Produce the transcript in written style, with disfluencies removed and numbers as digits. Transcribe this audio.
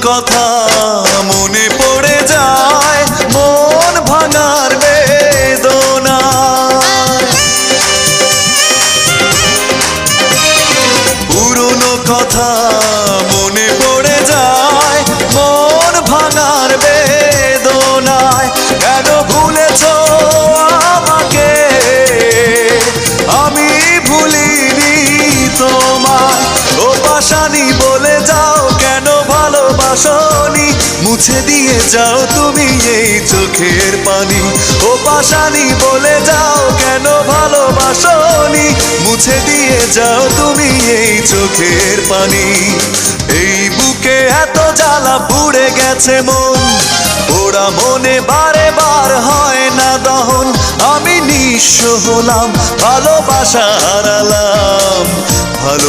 কথা মনে পড়ে যায়, মন ভাঙার বেদনা। পুরনো কথা মনে পড়ে যায়, মন ভাঙার বেদনায়। কেন ভুলেছো আমাকে, আমি ভুলিনি তোমায়। ও পাশানি বলে যাও কেন ভালোবাসনি, মুছে দিয়ে যাও তুমি এই চোখের পানি। ও পাশানি বলে যাও কেন ভালোবাসনি, মুছে দিয়ে যাও তুমি এই চোখের পানি। এই বুকে এত জ্বালা পুড়ে গেছে মন, ওরা মনে বারে বার হয় না দহন। আমি নিঃস্ব হলাম, ভালোবাসা হারালাম, ভালো